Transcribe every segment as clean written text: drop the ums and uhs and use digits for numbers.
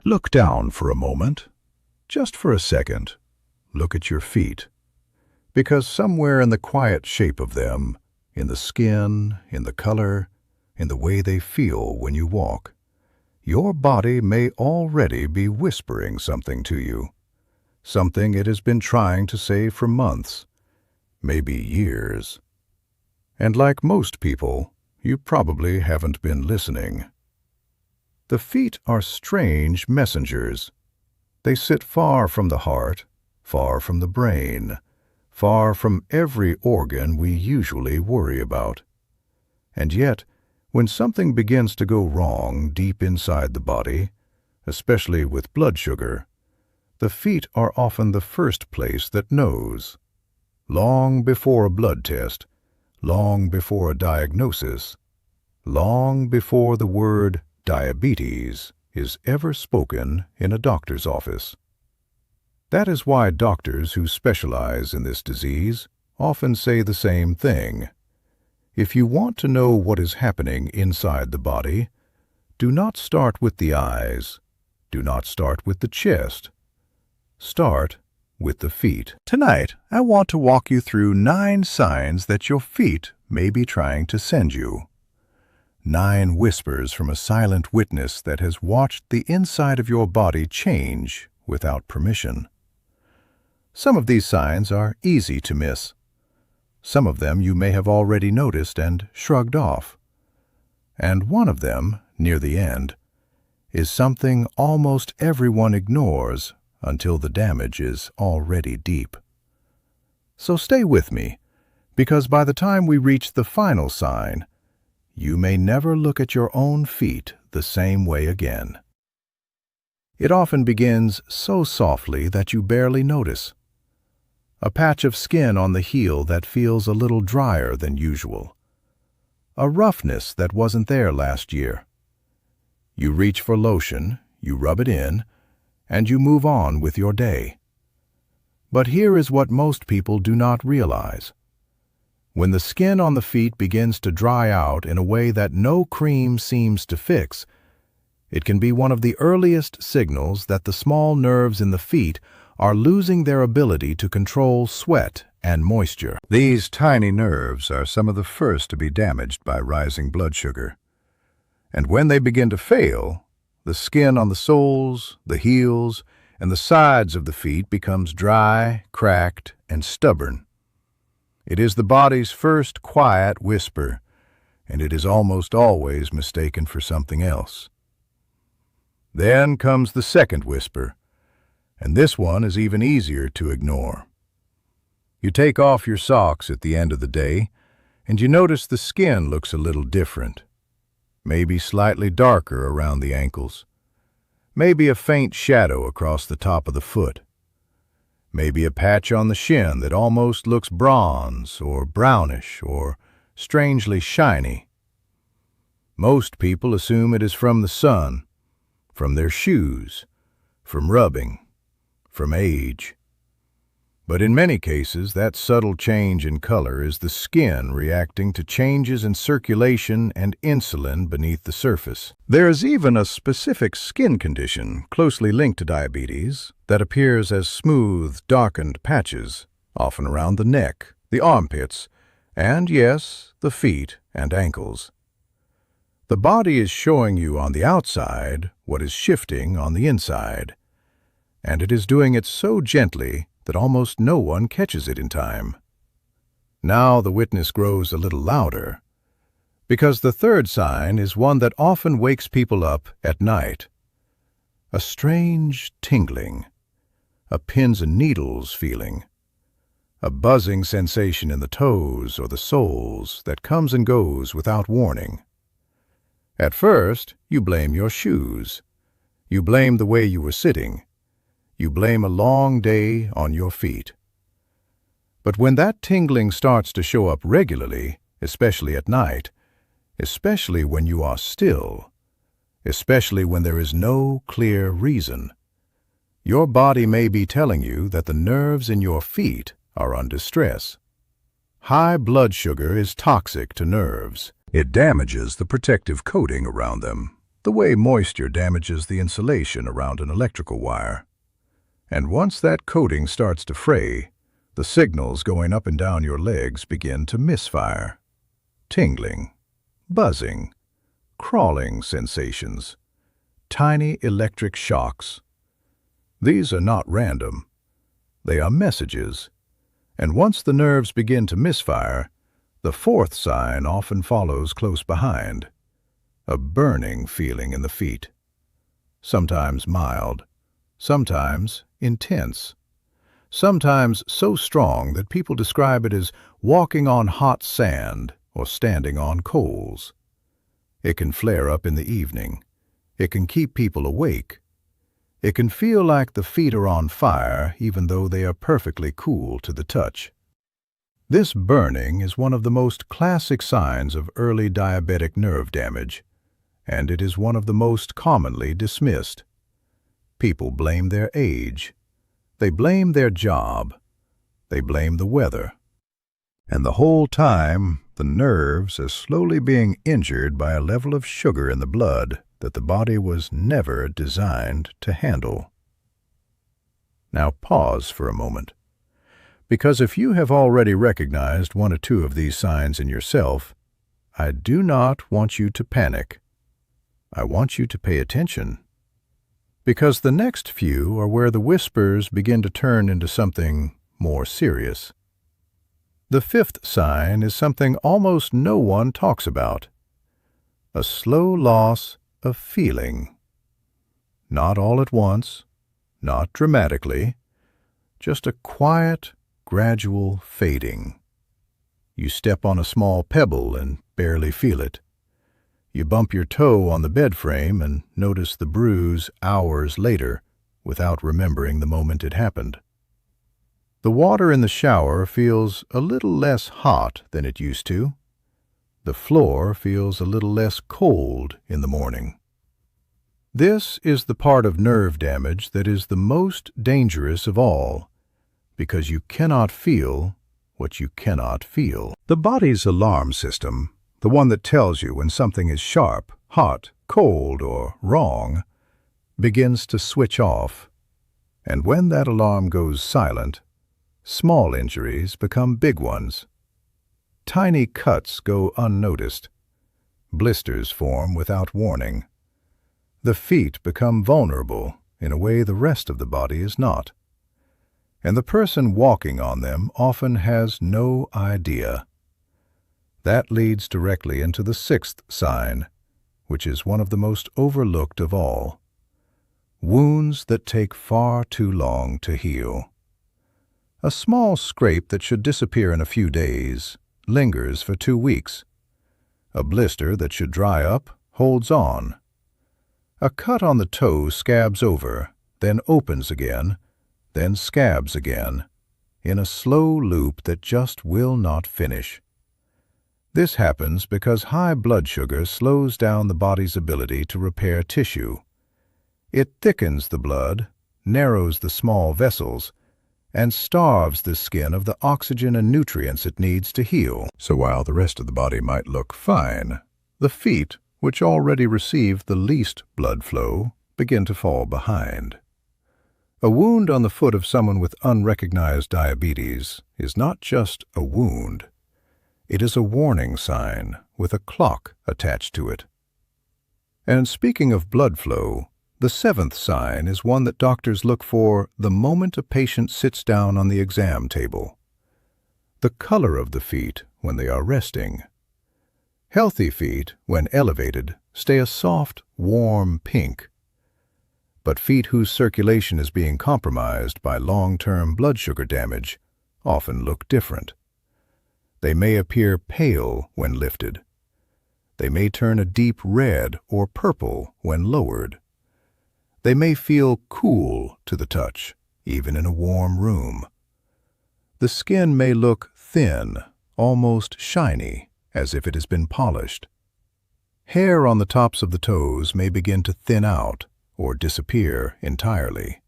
Look down for a moment. Just for a second. Look at your feet. Because somewhere in the quiet shape of them, in the skin, in the color, in the way they feel when you walk, your body may already be whispering something to you. Something it has been trying to say for months, maybe years. And like most people, you probably haven't been listening. The feet are strange messengers. They sit far from the heart, far from the brain, far from every organ we usually worry about. And yet, when something begins to go wrong deep inside the body, especially with blood sugar, the feet are often the first place that knows. Long before a blood test, long before a diagnosis, long before the word diabetes is ever spoken in a doctor's office. That is why doctors who specialize in this disease often say the same thing. If you want to know what is happening inside the body, do not start with the eyes. Do not start with the chest. Start with the feet. Tonight, I want to walk you through 9 signs that your feet may be trying to send you. 9 whispers from a silent witness that has watched the inside of your body change without permission. Some of these signs are easy to miss. Some of them you may have already noticed and shrugged off. And one of them, near the end, is something almost everyone ignores until the damage is already deep. So stay with me, because by the time we reach the final sign, you may never look at your own feet the same way again. It often begins so softly that you barely notice. A patch of skin on the heel that feels a little drier than usual. A roughness that wasn't there last year. You reach for lotion, you rub it in, and you move on with your day. But here is what most people do not realize. When the skin on the feet begins to dry out in a way that no cream seems to fix, it can be one of the earliest signals that the small nerves in the feet are losing their ability to control sweat and moisture. These tiny nerves are some of the first to be damaged by rising blood sugar. And when they begin to fail, the skin on the soles, the heels, and the sides of the feet becomes dry, cracked, and stubborn. It is the body's first quiet whisper, and it is almost always mistaken for something else. Then comes the second whisper, and this one is even easier to ignore. You take off your socks at the end of the day, and you notice the skin looks a little different. Maybe slightly darker around the ankles. Maybe a faint shadow across the top of the foot. Maybe a patch on the shin that almost looks bronze or brownish or strangely shiny. Most people assume it is from the sun, from their shoes, from rubbing, from age. But in many cases, that subtle change in color is the skin reacting to changes in circulation and insulin beneath the surface. There is even a specific skin condition closely linked to diabetes that appears as smooth, darkened patches, often around the neck, the armpits, and yes, the feet and ankles. The body is showing you on the outside what is shifting on the inside, and it is doing it so gently that almost no one catches it in time. Now the witness grows a little louder, because the third sign is one that often wakes people up at night. A strange tingling, a pins and needles feeling, a buzzing sensation in the toes or the soles that comes and goes without warning. At first, you blame your shoes. You blame the way you were sitting. You blame a long day on your feet. But when that tingling starts to show up regularly, especially at night, especially when you are still, especially when there is no clear reason, your body may be telling you that the nerves in your feet are under stress. High blood sugar is toxic to nerves. It damages the protective coating around them, the way moisture damages the insulation around an electrical wire. And once that coating starts to fray, the signals going up and down your legs begin to misfire. Tingling, buzzing, crawling sensations, tiny electric shocks. These are not random. They are messages. And once the nerves begin to misfire, the fourth sign often follows close behind. A burning feeling in the feet. Sometimes mild, sometimes intense. Sometimes so strong that people describe it as walking on hot sand or standing on coals. It can flare up in the evening. It can keep people awake. It can feel like the feet are on fire even though they are perfectly cool to the touch. This burning is one of the most classic signs of early diabetic nerve damage, and it is one of the most commonly dismissed. People blame their age. They blame their job. They blame the weather. And the whole time, the nerves are slowly being injured by a level of sugar in the blood that the body was never designed to handle. Now pause for a moment, because if you have already recognized one or two of these signs in yourself, I do not want you to panic. I want you to pay attention, because the next few are where the whispers begin to turn into something more serious. The fifth sign is something almost no one talks about. A slow loss of feeling. Not all at once, not dramatically, just a quiet, gradual fading. You step on a small pebble and barely feel it. You bump your toe on the bed frame and notice the bruise hours later without remembering the moment it happened. The water in the shower feels a little less hot than it used to. The floor feels a little less cold in the morning. This is the part of nerve damage that is the most dangerous of all, because you cannot feel what you cannot feel. The body's alarm system, the one that tells you when something is sharp, hot, cold, or wrong, begins to switch off. And when that alarm goes silent, small injuries become big ones. Tiny cuts go unnoticed. Blisters form without warning. The feet become vulnerable in a way the rest of the body is not. And the person walking on them often has no idea. That leads directly into the sixth sign, which is one of the most overlooked of all. Wounds that take far too long to heal. A small scrape that should disappear in a few days lingers for 2 weeks. A blister that should dry up holds on. A cut on the toe scabs over, then opens again, then scabs again, in a slow loop that just will not finish. This happens because high blood sugar slows down the body's ability to repair tissue. It thickens the blood, narrows the small vessels, and starves the skin of the oxygen and nutrients it needs to heal. So while the rest of the body might look fine, the feet, which already received the least blood flow, begin to fall behind. A wound on the foot of someone with unrecognized diabetes is not just a wound. It is a warning sign with a clock attached to it. And speaking of blood flow, the seventh sign is one that doctors look for the moment a patient sits down on the exam table. The color of the feet when they are resting. Healthy feet, when elevated, stay a soft, warm pink. But feet whose circulation is being compromised by long-term blood sugar damage often look different. They may appear pale when lifted. They may turn a deep red or purple when lowered. They may feel cool to the touch, even in a warm room. The skin may look thin, almost shiny, as if it has been polished. Hair on the tops of the toes may begin to thin out or disappear entirely.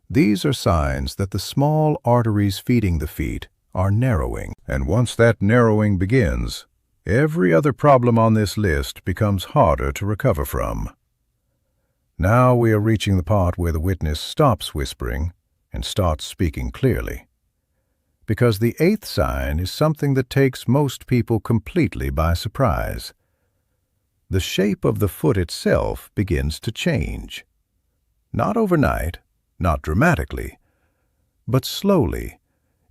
These are signs that the small arteries feeding the feet are narrowing, and once that narrowing begins, every other problem on this list becomes harder to recover from. Now we are reaching the part where the witness stops whispering and starts speaking clearly. Because the eighth sign is something that takes most people completely by surprise. The shape of the foot itself begins to change. Not overnight, not dramatically, but slowly,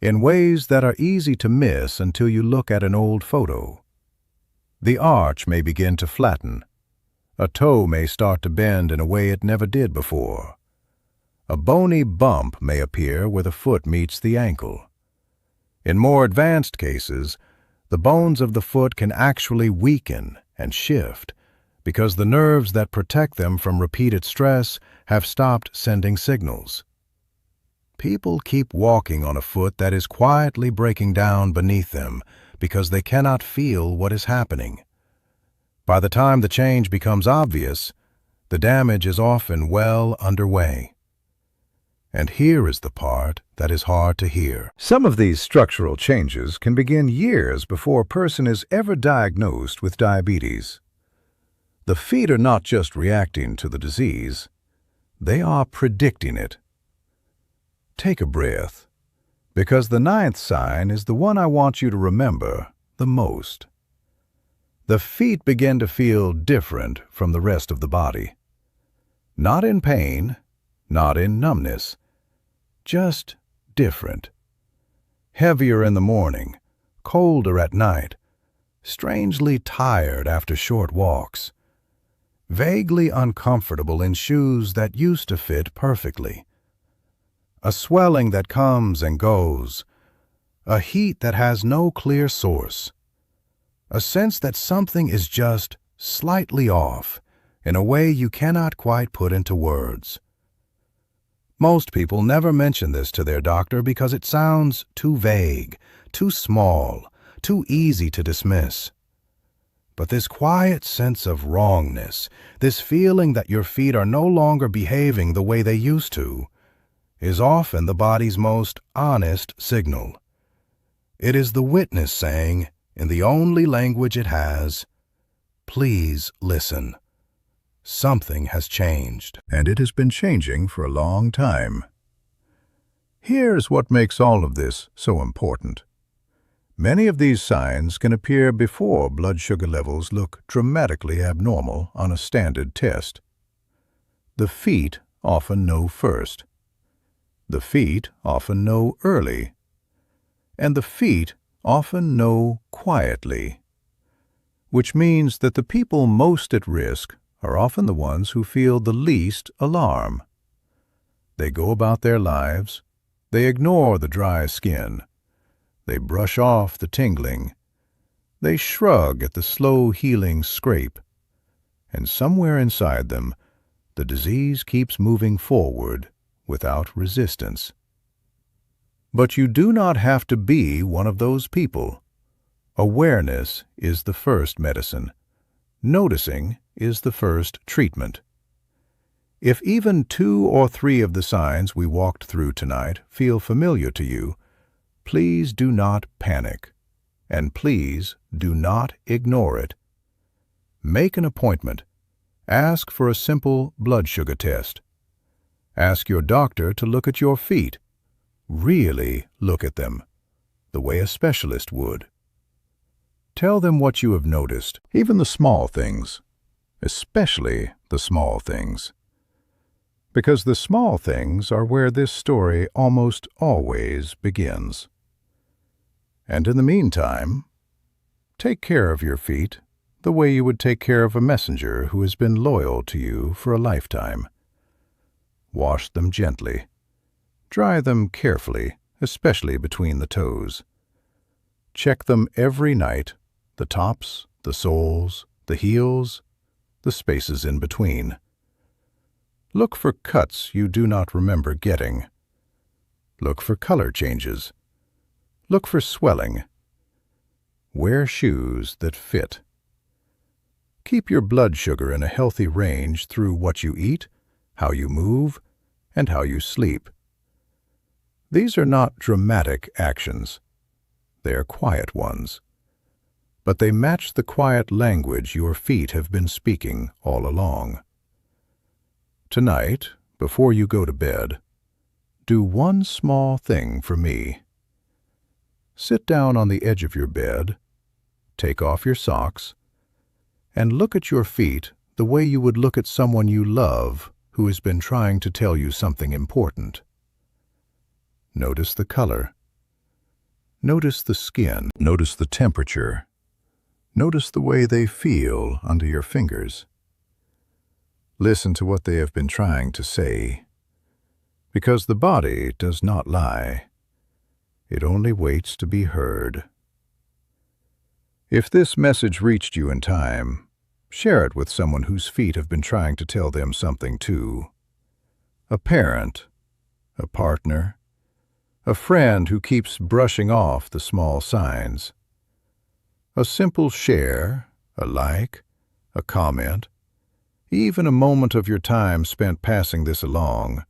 in ways that are easy to miss until you look at an old photo. The arch may begin to flatten. A toe may start to bend in a way it never did before. A bony bump may appear where the foot meets the ankle. In more advanced cases, the bones of the foot can actually weaken and shift because the nerves that protect them from repeated stress have stopped sending signals. People keep walking on a foot that is quietly breaking down beneath them because they cannot feel what is happening. By the time the change becomes obvious, the damage is often well underway. And here is the part that is hard to hear. Some of these structural changes can begin years before a person is ever diagnosed with diabetes. The feet are not just reacting to the disease, they are predicting it. Take a breath, because the ninth sign is the one I want you to remember the most. The feet begin to feel different from the rest of the body. Not in pain, not in numbness, just different. Heavier in the morning, colder at night, strangely tired after short walks, vaguely uncomfortable in shoes that used to fit perfectly. A swelling that comes and goes, a heat that has no clear source, a sense that something is just slightly off in a way you cannot quite put into words. Most people never mention this to their doctor because it sounds too vague, too small, too easy to dismiss. But this quiet sense of wrongness, this feeling that your feet are no longer behaving the way they used to, is often the body's most honest signal. It is the witness saying, in the only language it has, "Please listen. Something has changed." And it has been changing for a long time. Here's what makes all of this so important. Many of these signs can appear before blood sugar levels look dramatically abnormal on a standard test. The feet often know first. The feet often know early. And the feet often know quietly. Which means that the people most at risk are often the ones who feel the least alarm. They go about their lives. They ignore the dry skin. They brush off the tingling. They shrug at the slow healing scrape. And somewhere inside them, the disease keeps moving forward without resistance. But you do not have to be one of those people. Awareness is the first medicine. Noticing is the first treatment. If even 2 or 3 of the signs we walked through tonight feel familiar to you, please do not panic, and please do not ignore it. Make an appointment. Ask for a simple blood sugar test. Ask your doctor to look at your feet. Really look at them, the way a specialist would. Tell them what you have noticed, even the small things, especially the small things. Because the small things are where this story almost always begins. And in the meantime, take care of your feet the way you would take care of a messenger who has been loyal to you for a lifetime. Wash them gently. Dry them carefully, especially between the toes. Check them every night, the tops, the soles, the heels, the spaces in between. Look for cuts you do not remember getting. Look for color changes. Look for swelling. Wear shoes that fit. Keep your blood sugar in a healthy range through what you eat, how you move, and how you sleep. These are not dramatic actions. They are quiet ones. but they match the quiet language your feet have been speaking all along. Tonight, before you go to bed, do one small thing for me. Sit down on the edge of your bed, take off your socks, and look at your feet the way you would look at someone you love who has been trying to tell you something important. Notice the color. Notice the skin. Notice the temperature. Notice the way they feel under your fingers. Listen to what they have been trying to say, because the body does not lie. It only waits to be heard. If this message reached you in time, share it with someone whose feet have been trying to tell them something too. A parent, a partner, a friend who keeps brushing off the small signs. A simple share, a like, a comment, even a moment of your time spent passing this along,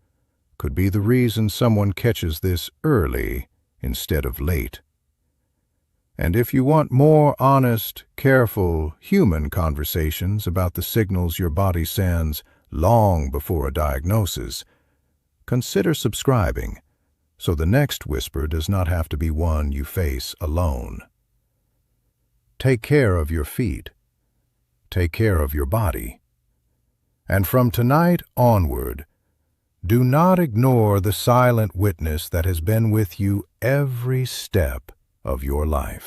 could be the reason someone catches this early instead of late. And if you want more honest, careful, human conversations about the signals your body sends long before a diagnosis, consider subscribing so the next whisper does not have to be one you face alone. Take care of your feet. Take care of your body. And from tonight onward, do not ignore the silent witness that has been with you every step of your life.